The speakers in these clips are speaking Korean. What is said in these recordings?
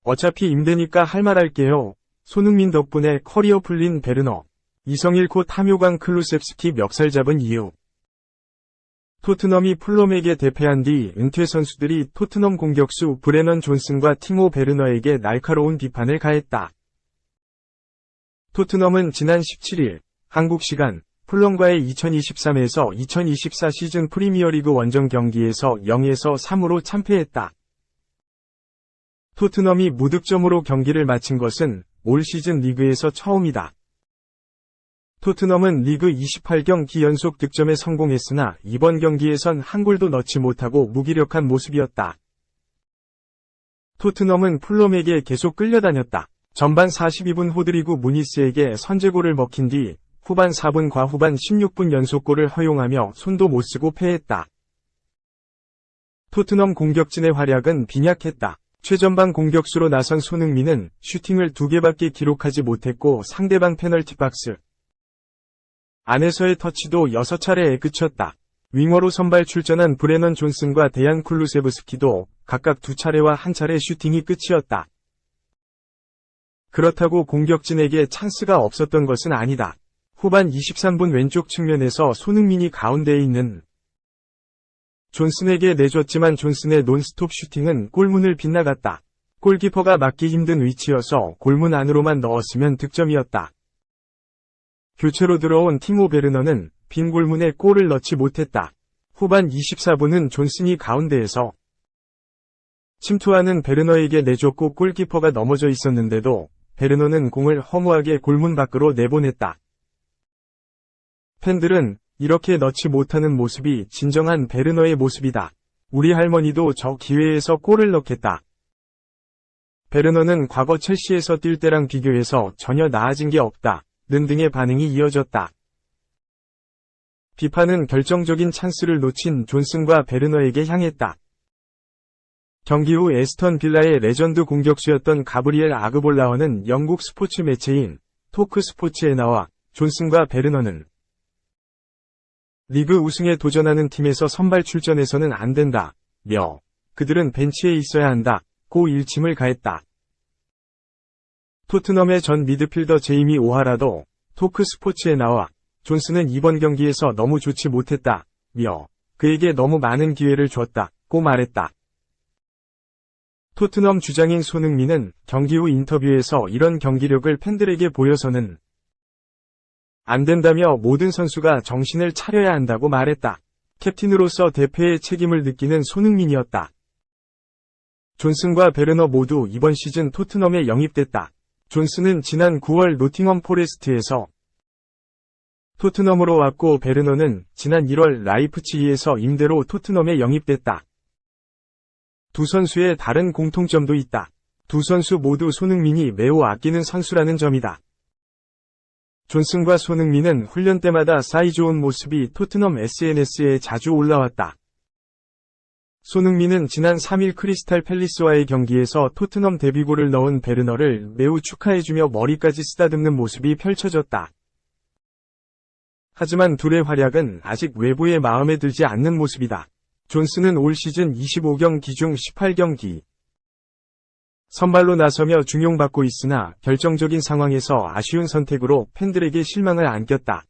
어차피 임대니까 할 말 할게요. 손흥민 덕분에 커리어 풀린 베르너. 이성일코 탐욕왕 클루셉스키 멱살 잡은 이유. 토트넘이 풀럼에게 대패한 뒤 은퇴 선수들이 토트넘 공격수 브레넌 존슨과 티모 베르너에게 날카로운 비판을 가했다. 토트넘은 지난 17일 한국 시간 풀럼과의 2023에서 2024 시즌 프리미어리그 원정 경기에서 0-3으로 참패했다. 토트넘이 무득점으로 경기를 마친 것은 올 시즌 리그에서 처음이다. 토트넘은 리그 28경기 연속 득점에 성공했으나 이번 경기에선 한 골도 넣지 못하고 무기력한 모습이었다. 토트넘은 풀럼에게 계속 끌려다녔다. 전반 42분 호드리구 무니스에게 선제골을 먹힌 뒤 후반 4분 과후반 16분 연속골을 허용하며 손도 못 쓰고 패했다. 토트넘 공격진의 활약은 빈약했다. 최전방 공격수로 나선 손흥민은 슈팅을 2개밖에 기록하지 못했고 상대방 페널티 박스 안에서의 터치도 6차례에 그쳤다. 윙어로 선발 출전한 브레넌 존슨과 데얀 쿨루세브스키도 각각 2차례와 1차례 슈팅이 끝이었다. 그렇다고 공격진에게 찬스가 없었던 것은 아니다. 후반 23분 왼쪽 측면에서 손흥민이 가운데에 있는 존슨에게 내줬지만 존슨의 논스톱 슈팅은 골문을 빗나갔다. 골키퍼가 막기 힘든 위치여서 골문 안으로만 넣었으면 득점이었다. 교체로 들어온 티모 베르너는 빈 골문에 골을 넣지 못했다. 후반 24분은 존슨이 가운데에서 침투하는 베르너에게 내줬고 골키퍼가 넘어져 있었는데도 베르너는 공을 허무하게 골문 밖으로 내보냈다. 팬들은 이렇게 넣지 못하는 모습이 진정한 베르너의 모습이다. 우리 할머니도 저 기회에서 골을 넣겠다. 베르너는 과거 첼시에서 뛸 때랑 비교해서 전혀 나아진 게 없다. 는 등의 반응이 이어졌다. 비판은 결정적인 찬스를 놓친 존슨과 베르너에게 향했다. 경기 후 에스턴 빌라의 레전드 공격수였던 가브리엘 아그볼라어는 영국 스포츠 매체인 토크 스포츠에 나와 존슨과 베르너는 리그 우승에 도전하는 팀에서 선발 출전해서는 안 된다. 며 그들은 벤치에 있어야 한다. 고 일침을 가했다. 토트넘의 전 미드필더 제이미 오하라도 토크 스포츠에 나와 존슨은 이번 경기에서 너무 좋지 못했다. 며 그에게 너무 많은 기회를 줬다. 고 말했다. 토트넘 주장인 손흥민은 경기 후 인터뷰에서 이런 경기력을 팬들에게 보여서는 안 된다며 모든 선수가 정신을 차려야 한다고 말했다. 캡틴으로서 대패의 책임을 느끼는 손흥민이었다. 존슨과 베르너 모두 이번 시즌 토트넘에 영입됐다. 존슨은 지난 9월 노팅엄 포레스트에서 토트넘으로 왔고 베르너는 지난 1월 라이프치히에서 임대로 토트넘에 영입됐다. 두 선수의 다른 공통점도 있다. 두 선수 모두 손흥민이 매우 아끼는 선수라는 점이다. 존슨과 손흥민은 훈련 때마다 사이 좋은 모습이 토트넘 SNS에 자주 올라왔다. 손흥민은 지난 3일 크리스탈 팰리스와의 경기에서 토트넘 데뷔골을 넣은 베르너를 매우 축하해주며 머리까지 쓰다듬는 모습이 펼쳐졌다. 하지만 둘의 활약은 아직 외부의 마음에 들지 않는 모습이다. 존슨은 올 시즌 25경기 중 18경기 선발로 나서며 중용받고 있으나 결정적인 상황에서 아쉬운 선택으로 팬들에게 실망을 안겼다.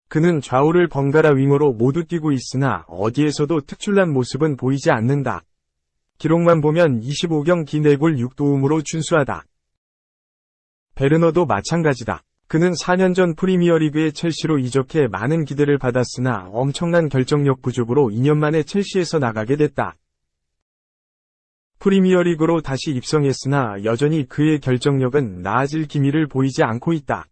그는 좌우를 번갈아 윙어로 모두 뛰고 있으나 어디에서도 특출난 모습은 보이지 않는다. 기록만 보면 25경기 4골 6도움으로 준수하다. 베르너도 마찬가지다. 그는 4년 전 프리미어리그의 첼시로 이적해 많은 기대를 받았으나 엄청난 결정력 부족으로 2년 만에 첼시에서 나가게 됐다. 프리미어리그로 다시 입성했으나 여전히 그의 결정력은 나아질 기미를 보이지 않고 있다.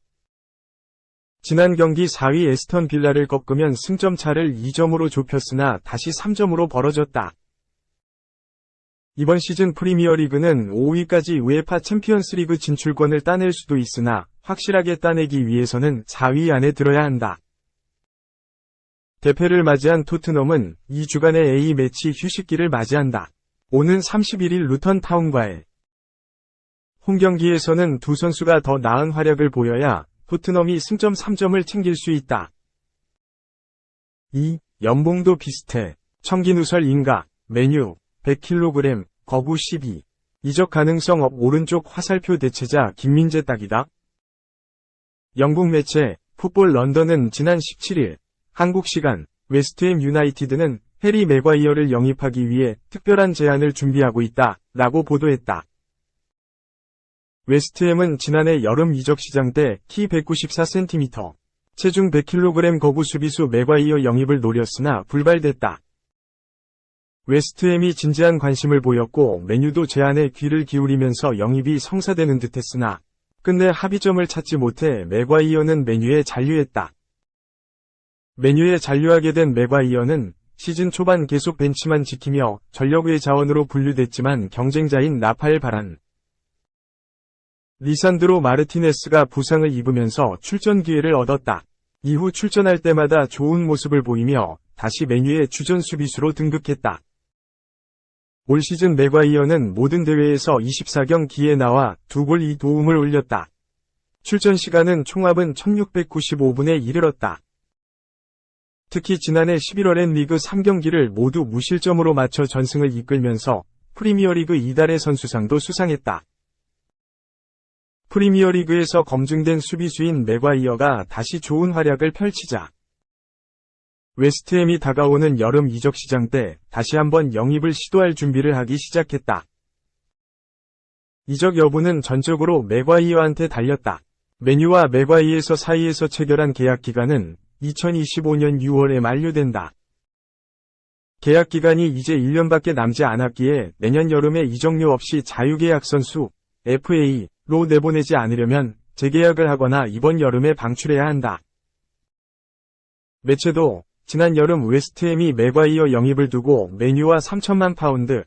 지난 경기 4위 에스턴 빌라를 꺾으면 승점 차를 2점으로 좁혔으나 다시 3점으로 벌어졌다. 이번 시즌 프리미어리그는 5위까지 우에파 챔피언스리그 진출권을 따낼 수도 있으나 확실하게 따내기 위해서는 4위 안에 들어야 한다. 대패를 맞이한 토트넘은 2주간의 A매치 휴식기를 맞이한다. 오는 31일 루턴 타운과의 홈경기에서는 두 선수가 더 나은 활약을 보여야 토트넘이 승점 3점을 챙길 수 있다. 2. 연봉도 비슷해. 청기누설 인가. 메뉴 100kg, 거부 12. 이적 가능성 업. 오른쪽 화살표 대체자 김민재 딱이다. 영국 매체 풋볼 런던은 지난 17일 한국 시간 웨스트햄 유나이티드는 해리 맥과이어를 영입하기 위해 특별한 제안을 준비하고 있다 라고 보도했다. 웨스트햄은 지난해 여름 이적 시장 때 키 194cm, 체중 100kg 거부 수비수 맥과이어 영입을 노렸으나 불발됐다. 웨스트햄이 진지한 관심을 보였고 맨유도 제안에 귀를 기울이면서 영입이 성사되는 듯했으나 끝내 합의점을 찾지 못해 맥과이어는 맨유에 잔류했다. 맨유에 잔류하게 된 맥과이어는 시즌 초반 계속 벤치만 지키며 전력의 자원으로 분류됐지만 경쟁자인 라파엘 바란, 리산드로 마르티네스가 부상을 입으면서 출전 기회를 얻었다. 이후 출전할 때마다 좋은 모습을 보이며 다시 맨유의 주전 수비수로 등극했다. 올 시즌 맥과이어는 모든 대회에서 24경기에 나와 2골 2도움을 올렸다. 출전 시간은 총합은 1695분에 이르렀다. 특히 지난해 11월엔 리그 3경기를 모두 무실점으로 마쳐 전승을 이끌면서 프리미어리그 이달의 선수상도 수상했다. 프리미어리그에서 검증된 수비수인 맥과이어가 다시 좋은 활약을 펼치자 웨스트햄이 다가오는 여름 이적 시장 때 다시 한번 영입을 시도할 준비를 하기 시작했다. 이적 여부는 전적으로 맥과이어한테 달렸다. 맨유와 맥과이어 사이에서 체결한 계약 기간은 2025년 6월에 만료된다. 계약 기간이 이제 1년밖에 남지 않았기에 내년 여름에 이적료 없이 자유계약 선수 FA로 내보내지 않으려면 재계약을 하거나 이번 여름에 방출해야 한다. 매체도 지난 여름 웨스트햄이 맥과이어 영입을 두고 맨유와 3천만 파운드,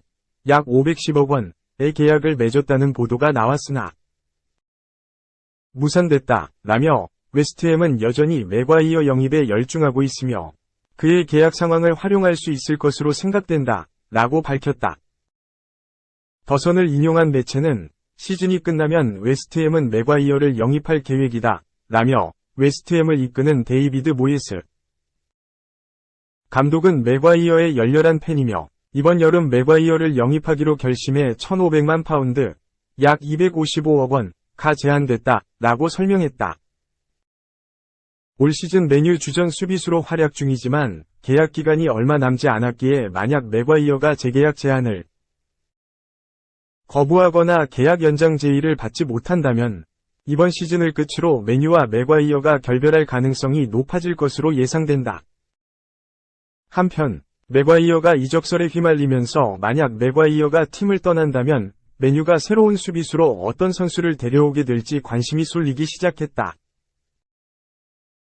약 510억 원의 계약을 맺었다는 보도가 나왔으나 무산됐다 라며 웨스트햄은 여전히 맥과이어 영입에 열중하고 있으며 그의 계약 상황을 활용할 수 있을 것으로 생각된다 라고 밝혔다. 더선을 인용한 매체는 시즌이 끝나면 웨스트햄은 맥과이어를 영입할 계획이다 라며 웨스트햄을 이끄는 데이비드 모예스 감독은 맥과이어의 열렬한 팬이며 이번 여름 맥과이어를 영입하기로 결심해 1,500만 파운드, 약 255억 원가 제한됐다 라고 설명했다. 올 시즌 맨유 주전 수비수로 활약 중이지만 계약 기간이 얼마 남지 않았기에 만약 맥과이어가 재계약 제안을 거부하거나 계약 연장 제의를 받지 못한다면 이번 시즌을 끝으로 맨유와 맥과이어가 결별할 가능성이 높아질 것으로 예상된다. 한편 맥과이어가 이적설에 휘말리면서 만약 맥과이어가 팀을 떠난다면 맨유가 새로운 수비수로 어떤 선수를 데려오게 될지 관심이 쏠리기 시작했다.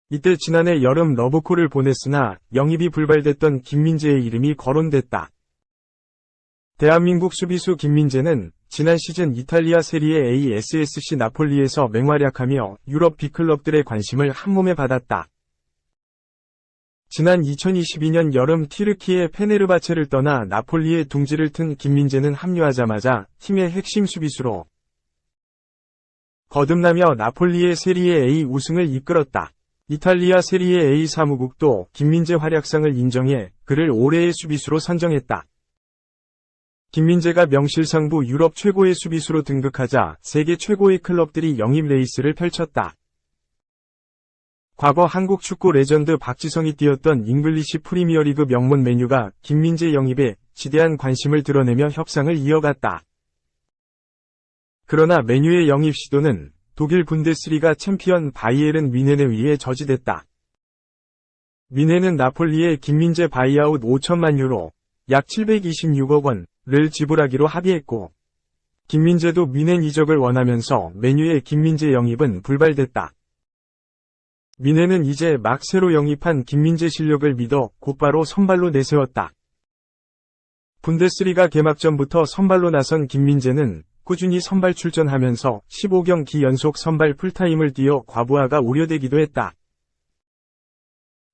이때 지난해 여름 러브콜을 보냈으나 영입이 불발됐던 김민재의 이름이 거론됐다. 대한민국 수비수 김민재는 지난 시즌 이탈리아 세리에 A SSC 나폴리에서 맹활약하며 유럽 빅클럽들의 관심을 한몸에 받았다. 지난 2022년 여름 티르키의 페네르바체를 떠나 나폴리에 둥지를 튼 김민재는 합류하자마자 팀의 핵심 수비수로 거듭나며 나폴리의 세리에 A 우승을 이끌었다. 이탈리아 세리에 A 사무국도 김민재 활약상을 인정해 그를 올해의 수비수로 선정했다. 김민재가 명실상부 유럽 최고의 수비수로 등극하자 세계 최고의 클럽들이 영입 레이스를 펼쳤다. 과거 한국 축구 레전드 박지성이 뛰었던 잉글리시 프리미어리그 명문 맨유가 김민재 영입에 지대한 관심을 드러내며 협상을 이어갔다. 그러나 맨유의 영입 시도는 독일 분데스리가 챔피언 바이에른 뮌헨에 의해 저지됐다. 뮌헨은 나폴리에 김민재 바이아웃 5천만 유로, 약 726억 원을 지불하기로 합의했고 김민재도 뮌헨 이적을 원하면서 맨유의 김민재 영입은 불발됐다. 뮌헨은 이제 막 새로 영입한 김민재 실력을 믿어 곧바로 선발로 내세웠다. 분데스리가 개막전부터 선발로 나선 김민재는 꾸준히 선발 출전하면서 15경기 연속 선발 풀타임을 뛰어 과부하가 우려되기도 했다.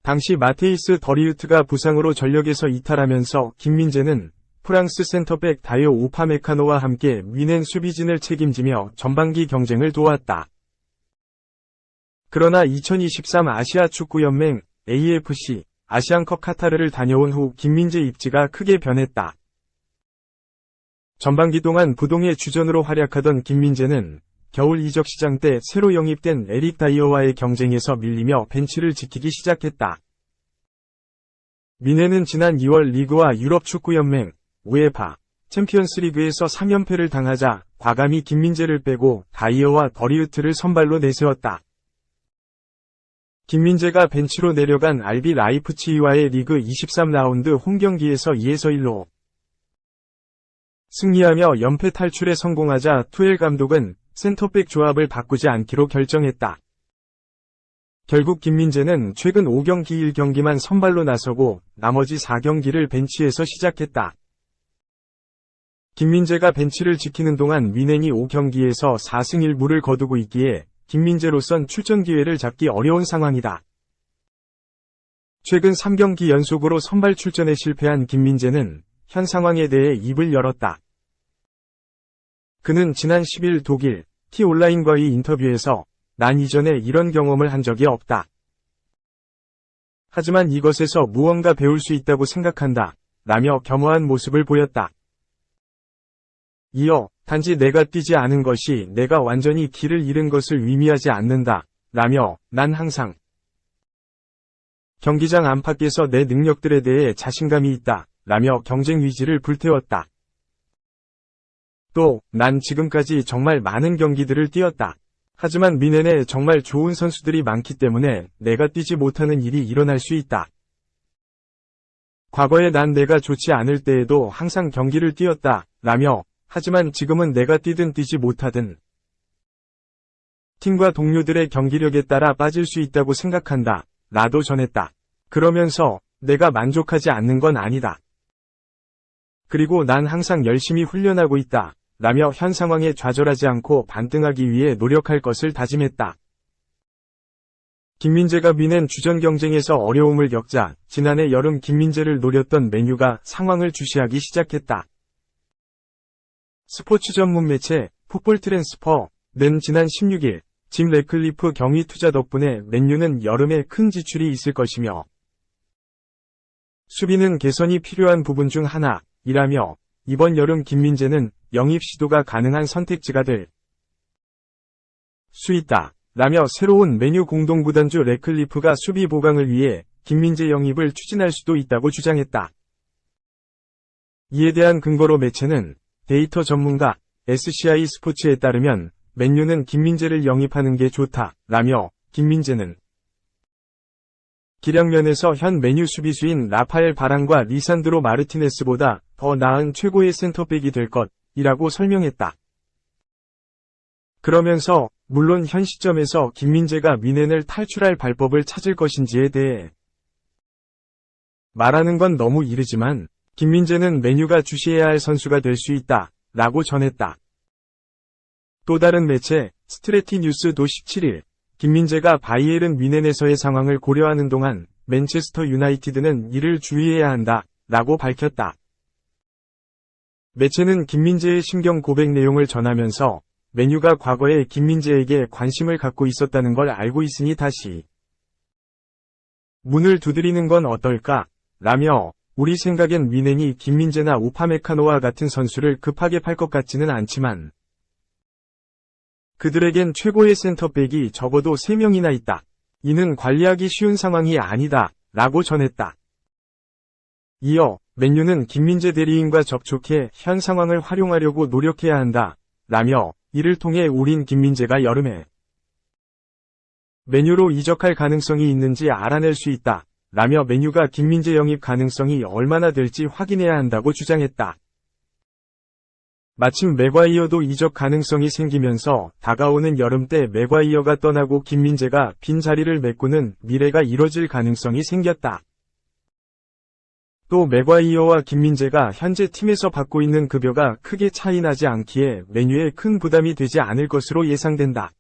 당시 마테이스 더리우트가 부상으로 전력에서 이탈하면서 김민재는 프랑스 센터백 다요 우파메카노와 함께 뮌헨 수비진을 책임지며 전반기 경쟁을 도왔다. 그러나 2023 아시아 축구연맹 AFC 아시안컵 카타르를 다녀온 후 김민재 입지가 크게 변했다. 전반기 동안 부동의 주전으로 활약하던 김민재는 겨울 이적 시장 때 새로 영입된 에릭 다이어와의 경쟁에서 밀리며 벤치를 지키기 시작했다. 미네는 지난 2월 리그와 유럽축구연맹, 우에파, 챔피언스리그에서 3연패를 당하자 과감히 김민재를 빼고 다이어와 버리우트를 선발로 내세웠다. 김민재가 벤치로 내려간 RB 라이프치히와의 리그 23라운드 홈경기에서 2에서 1로 승리하며 연패 탈출에 성공하자 투엘 감독은 센터백 조합을 바꾸지 않기로 결정했다. 결국 김민재는 최근 5경기 1경기만 선발로 나서고 나머지 4경기를 벤치에서 시작했다. 김민재가 벤치를 지키는 동안 위넨이 5경기에서 4승 1무를 거두고 있기에 김민재로선 출전 기회를 잡기 어려운 상황이다. 최근 3경기 연속으로 선발 출전에 실패한 김민재는 현 상황에 대해 입을 열었다. 그는 지난 10일 독일 T-온라인과의 인터뷰에서 난 이전에 이런 경험을 한 적이 없다. 하지만 이것에서 무언가 배울 수 있다고 생각한다. 라며 겸허한 모습을 보였다. 이어 단지 내가 뛰지 않은 것이 내가 완전히 길을 잃은 것을 의미하지 않는다. 라며 난 항상 경기장 안팎에서 내 능력들에 대해 자신감이 있다. 라며 경쟁 의지를 불태웠다. 또 난 지금까지 정말 많은 경기들을 뛰었다. 하지만 미넨에 정말 좋은 선수들이 많기 때문에 내가 뛰지 못하는 일이 일어날 수 있다. 과거에 난 내가 좋지 않을 때에도 항상 경기를 뛰었다. 라며 하지만 지금은 내가 뛰든 뛰지 못하든 팀과 동료들의 경기력에 따라 빠질 수 있다고 생각한다. 라도 전했다. 그러면서 내가 만족하지 않는 건 아니다. 그리고 난 항상 열심히 훈련하고 있다. 라며 현 상황에 좌절하지 않고 반등하기 위해 노력할 것을 다짐했다. 김민재가 미넨 주전 경쟁에서 어려움을 겪자 지난해 여름 김민재를 노렸던 맨유가 상황을 주시하기 시작했다. 스포츠 전문 매체 풋볼 트랜스퍼는 지난 16일 짐 래클리프 경위 투자 덕분에 맨유는 여름에 큰 지출이 있을 것이며 수비는 개선이 필요한 부분 중 하나이라며 이번 여름 김민재는 영입 시도가 가능한 선택지가 될 수 있다. 라며 새로운 맨유 공동구단주 래클리프가 수비 보강을 위해 김민재 영입을 추진할 수도 있다고 주장했다. 이에 대한 근거로 매체는 데이터 전문가 SCI 스포츠에 따르면 맨유는 김민재를 영입하는 게 좋다. 라며 김민재는 기량 면에서 현 메뉴 수비수인 라파엘 바란과 리산드로 마르티네스보다 더 나은 최고의 센터백이 될 것이라고 설명했다. 그러면서 물론 현 시점에서 김민재가 미넨을 탈출할 발법을 찾을 것인지에 대해 말하는 건 너무 이르지만 김민재는 메뉴가 주시해야 할 선수가 될 수 있다. 라고 전했다. 또 다른 매체 스트레티 뉴스도 17일 김민재가 바이에른 뮌헨에서의 상황을 고려하는 동안 맨체스터 유나이티드는 이를 주의해야 한다. 라고 밝혔다. 매체는 김민재의 심경 고백 내용을 전하면서 맨유가 과거에 김민재에게 관심을 갖고 있었다는 걸 알고 있으니 다시 문을 두드리는 건 어떨까? 라며 우리 생각엔 뮌헨이 김민재나 우파메카노와 같은 선수를 급하게 팔 것 같지는 않지만 그들에겐 최고의 센터백이 적어도 3명이나 있다. 이는 관리하기 쉬운 상황이 아니다. 라고 전했다. 이어 맨유는 김민재 대리인과 접촉해 현 상황을 활용하려고 노력해야 한다. 라며 이를 통해 우린 김민재가 여름에 맨유로 이적할 가능성이 있는지 알아낼 수 있다. 라며 맨유가 김민재 영입 가능성이 얼마나 될지 확인해야 한다고 주장했다. 마침 맥과이어도 이적 가능성이 생기면서 다가오는 여름 때 맥과이어가 떠나고 김민재가 빈 자리를 메꾸는 미래가 이뤄질 가능성이 생겼다. 또 맥과이어와 김민재가 현재 팀에서 받고 있는 급여가 크게 차이 나지 않기에 맨유에 큰 부담이 되지 않을 것으로 예상된다.